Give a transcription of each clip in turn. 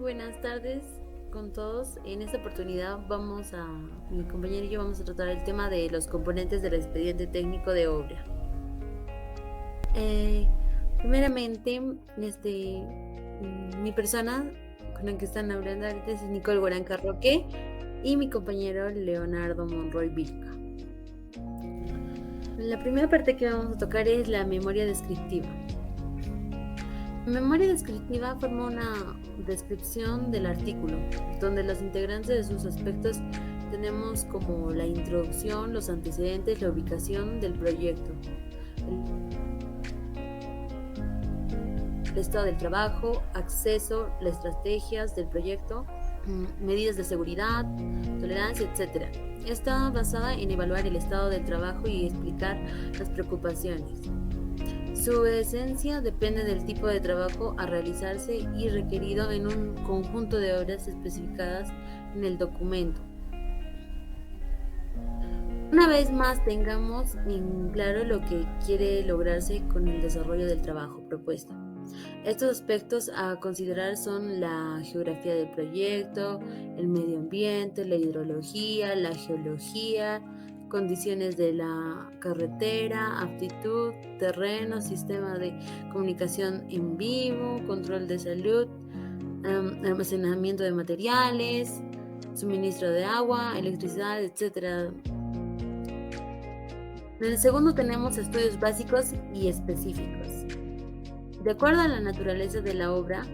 buenas tardes con todos. En esta oportunidad mi compañero y yo vamos a tratar el tema de los componentes del expediente técnico de obra. Primeramente, mi persona con la que están hablando ahorita es Nicole Guaranca Roque y mi compañero Leonardo Monroy Vilca. La primera parte que vamos a tocar es la memoria descriptiva. La memoria descriptiva forma una descripción del artículo, donde los integrantes de sus aspectos tenemos como la introducción, los antecedentes, la ubicación del proyecto, el estado del trabajo, acceso, las estrategias del proyecto, medidas de seguridad, tolerancia, etc. Está basada en evaluar el estado del trabajo y explicar las preocupaciones. Su esencia depende del tipo de trabajo a realizarse y requerido en un conjunto de obras especificadas en el documento. Una vez más tengamos en claro lo que quiere lograrse con el desarrollo del trabajo propuesto. Estos aspectos a considerar son la geografía del proyecto, el medio ambiente, la hidrología, la geología, condiciones de la carretera, aptitud, terreno, sistema de comunicación en vivo, control de salud, almacenamiento de materiales, suministro de agua, electricidad, etc. En el segundo tenemos estudios básicos y específicos. De acuerdo a la naturaleza de la obra,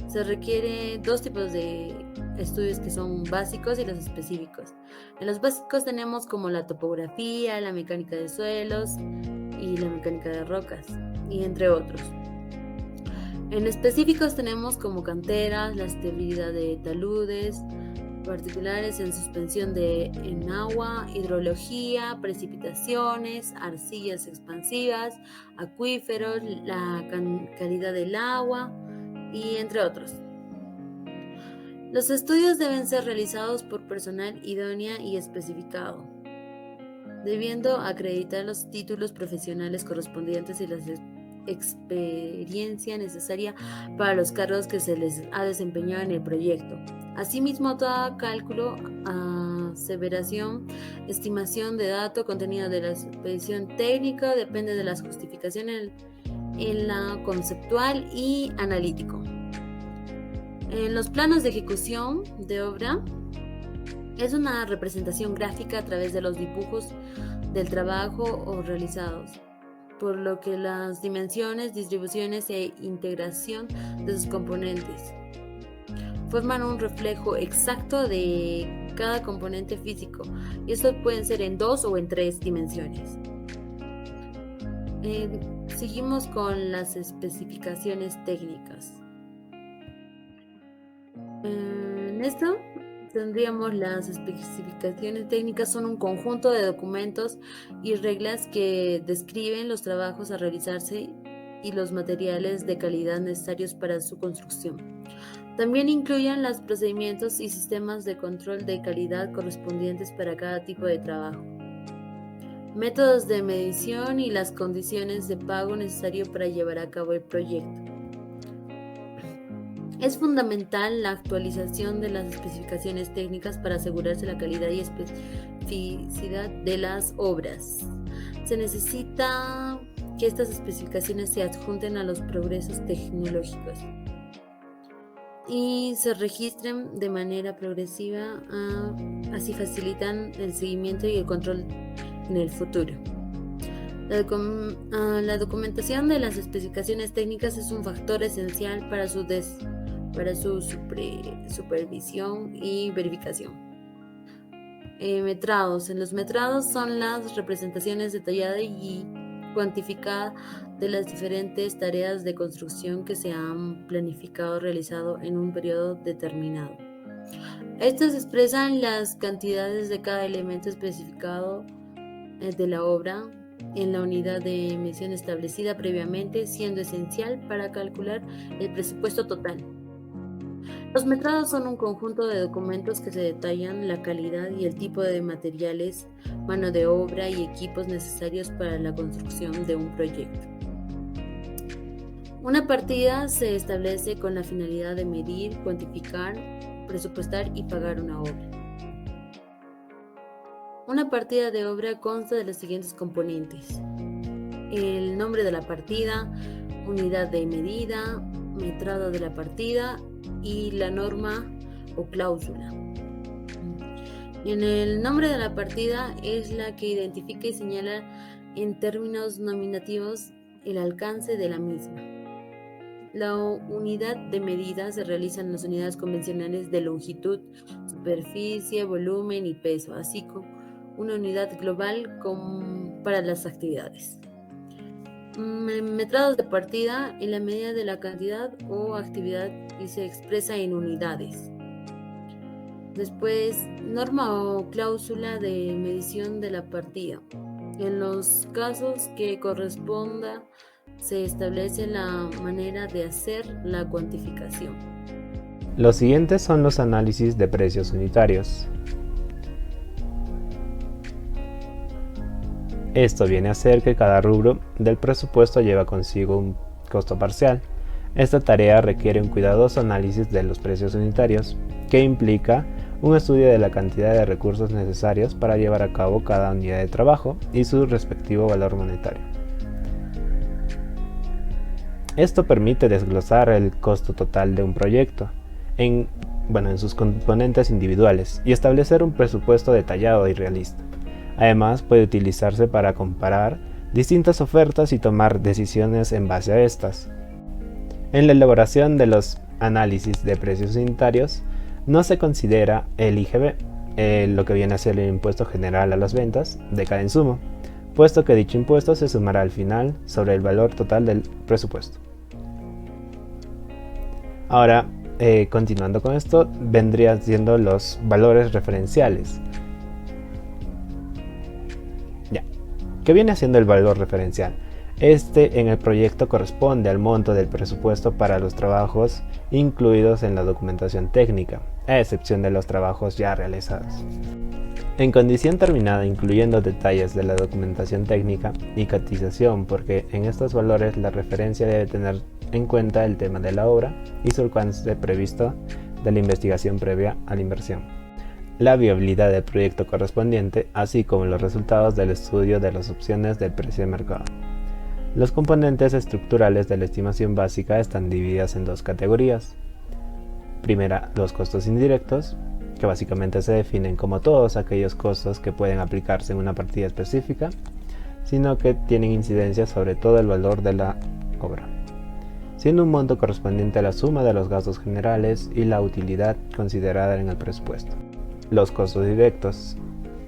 se requiere dos tipos de estudios que son básicos y los específicos. En los básicos tenemos como la topografía, la mecánica de suelos y la mecánica de rocas, y entre otros. En específicos tenemos como canteras, la estabilidad de taludes, particulares en suspensión en agua, hidrología, precipitaciones, arcillas expansivas, acuíferos, la calidad del agua y entre otros. Los estudios deben ser realizados por personal idóneo y especificado, debiendo acreditar los títulos profesionales correspondientes y la experiencia necesaria para los cargos que se les ha desempeñado en el proyecto. Asimismo, todo cálculo, aseveración, estimación de dato, contenido de la expedición técnica depende de las justificaciones en la conceptual y analítico. En los planos de ejecución de obra es una representación gráfica a través de los dibujos del trabajo o realizados, por lo que las dimensiones, distribuciones e integración de sus componentes forman un reflejo exacto de cada componente físico, y estos pueden ser en 2 o en 3 dimensiones. Seguimos con las especificaciones técnicas. En esto tendríamos las especificaciones técnicas, son un conjunto de documentos y reglas que describen los trabajos a realizarse y los materiales de calidad necesarios para su construcción. También incluyen los procedimientos y sistemas de control de calidad correspondientes para cada tipo de trabajo, métodos de medición y las condiciones de pago necesario para llevar a cabo el proyecto. Es fundamental la actualización de las especificaciones técnicas para asegurarse la calidad y especificidad de las obras. Se necesita que estas especificaciones se adjunten a los progresos tecnológicos y se registren de manera progresiva, así facilitan el seguimiento y el control en el futuro. La documentación de las especificaciones técnicas es un factor esencial para su supervisión y verificación. Metrados. En los metrados son las representaciones detalladas y cuantificadas de las diferentes tareas de construcción que se han planificado realizado en un periodo determinado. Estos expresan las cantidades de cada elemento especificado de la obra en la unidad de medición establecida previamente, siendo esencial para calcular el presupuesto total. Los metrados son un conjunto de documentos que se detallan la calidad y el tipo de materiales, mano de obra y equipos necesarios para la construcción de un proyecto. Una partida se establece con la finalidad de medir, cuantificar, presupuestar y pagar una obra. Una partida de obra consta de los siguientes componentes: el nombre de la partida, unidad de medida, metrado de la partida y la norma o cláusula. En el nombre de la partida es la que identifica y señala en términos nominativos el alcance de la misma. La unidad de medida se realiza en las unidades convencionales de longitud, superficie, volumen y peso, así como una unidad global para las actividades. Metrados de partida en la medida de la cantidad o actividad y se expresa en unidades. Después, norma o cláusula de medición de la partida. En los casos que corresponda, se establece la manera de hacer la cuantificación. Los siguientes son los análisis de precios unitarios. Esto viene a ser que cada rubro del presupuesto lleva consigo un costo parcial. Esta tarea requiere un cuidadoso análisis de los precios unitarios, que implica un estudio de la cantidad de recursos necesarios para llevar a cabo cada unidad de trabajo y su respectivo valor monetario. Esto permite desglosar el costo total de un proyecto en sus componentes individuales y establecer un presupuesto detallado y realista. Además, puede utilizarse para comparar distintas ofertas y tomar decisiones en base a estas. En la elaboración de los análisis de precios unitarios, no se considera el IGB, lo que viene a ser el impuesto general a las ventas de cada insumo, puesto que dicho impuesto se sumará al final sobre el valor total del presupuesto. Ahora, continuando con esto, vendrían siendo los valores referenciales. ¿Qué viene siendo el valor referencial? Este en el proyecto corresponde al monto del presupuesto para los trabajos incluidos en la documentación técnica, a excepción de los trabajos ya realizados. En condición terminada, incluyendo detalles de la documentación técnica y cotización, porque en estos valores la referencia debe tener en cuenta el tema de la obra y su alcance previsto de la investigación previa a la inversión, la viabilidad del proyecto correspondiente, así como los resultados del estudio de las opciones del precio de mercado. Los componentes estructurales de la estimación básica están divididos en dos categorías. Primera, los costos indirectos, que básicamente se definen como todos aquellos costos que pueden aplicarse en una partida específica, sino que tienen incidencia sobre todo el valor de la obra, siendo un monto correspondiente a la suma de los gastos generales y la utilidad considerada en el presupuesto. Los costos directos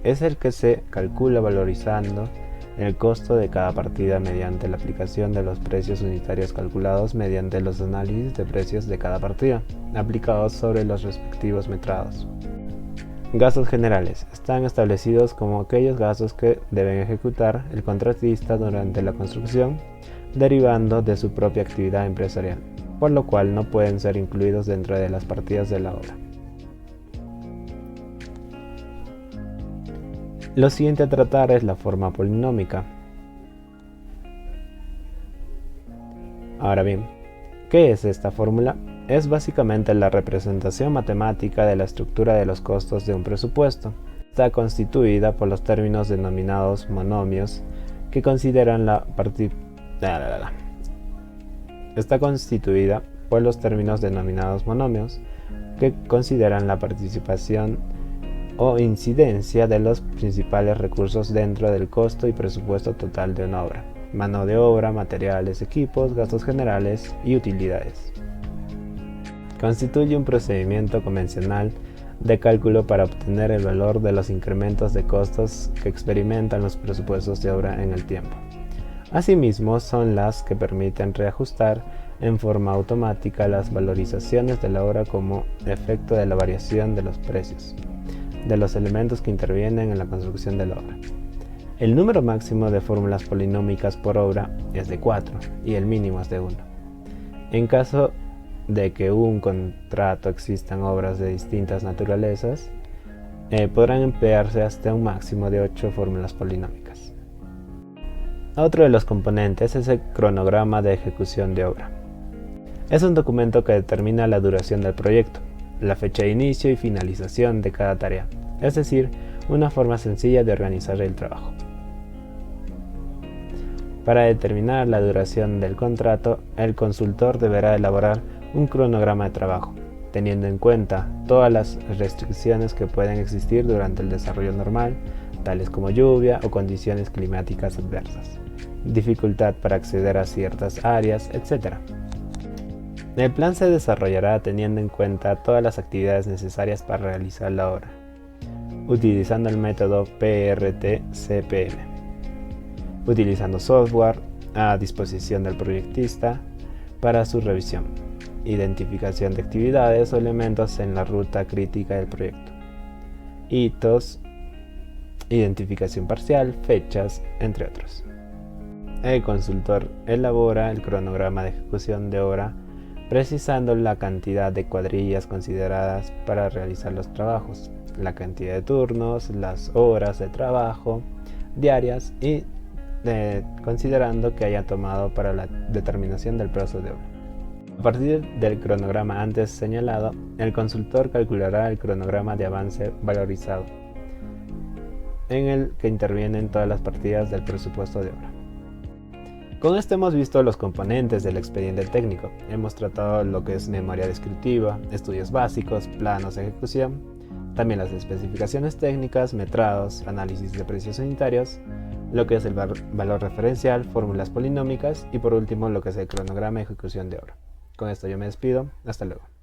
es el que se calcula valorizando el costo de cada partida mediante la aplicación de los precios unitarios calculados mediante los análisis de precios de cada partida, aplicados sobre los respectivos metrados. Gastos generales están establecidos como aquellos gastos que deben ejecutar el contratista durante la construcción, derivando de su propia actividad empresarial, por lo cual no pueden ser incluidos dentro de las partidas de la obra. Lo siguiente a tratar es la forma polinómica. Ahora bien, ¿qué es esta fórmula? Es básicamente la representación matemática de la estructura de los costos de un presupuesto. Está constituida por los términos denominados monomios que consideran la participación o incidencia de los principales recursos dentro del costo y presupuesto total de una obra: mano de obra, materiales, equipos, gastos generales y utilidades. Constituye un procedimiento convencional de cálculo para obtener el valor de los incrementos de costos que experimentan los presupuestos de obra en el tiempo. Asimismo, son las que permiten reajustar en forma automática las valorizaciones de la obra como efecto de la variación de los precios de los elementos que intervienen en la construcción de la obra. El número máximo de fórmulas polinómicas por obra es de 4 y el mínimo es de 1. En caso de que un contrato existan obras de distintas naturalezas, podrán emplearse hasta un máximo de 8 fórmulas polinómicas. Otro de los componentes es el cronograma de ejecución de obra. Es un documento que determina la duración del proyecto, la fecha de inicio y finalización de cada tarea, es decir, una forma sencilla de organizar el trabajo. Para determinar la duración del contrato, el consultor deberá elaborar un cronograma de trabajo, teniendo en cuenta todas las restricciones que pueden existir durante el desarrollo normal, tales como lluvia o condiciones climáticas adversas, dificultad para acceder a ciertas áreas, etc. El plan se desarrollará teniendo en cuenta todas las actividades necesarias para realizar la obra, utilizando el método PRT-CPM, utilizando software a disposición del proyectista para su revisión, identificación de actividades o elementos en la ruta crítica del proyecto, hitos, identificación parcial, fechas, entre otros. El consultor elabora el cronograma de ejecución de obra precisando la cantidad de cuadrillas consideradas para realizar los trabajos, la cantidad de turnos, las horas de trabajo diarias y considerando que haya tomado para la determinación del plazo de obra. A partir del cronograma antes señalado, el consultor calculará el cronograma de avance valorizado, en el que intervienen todas las partidas del presupuesto de obra. Con esto hemos visto los componentes del expediente técnico. Hemos tratado lo que es memoria descriptiva, estudios básicos, planos de ejecución, también las especificaciones técnicas, metrados, análisis de precios unitarios, lo que es el valor referencial, fórmulas polinómicas y por último lo que es el cronograma de ejecución de obra. Con esto yo me despido. Hasta luego.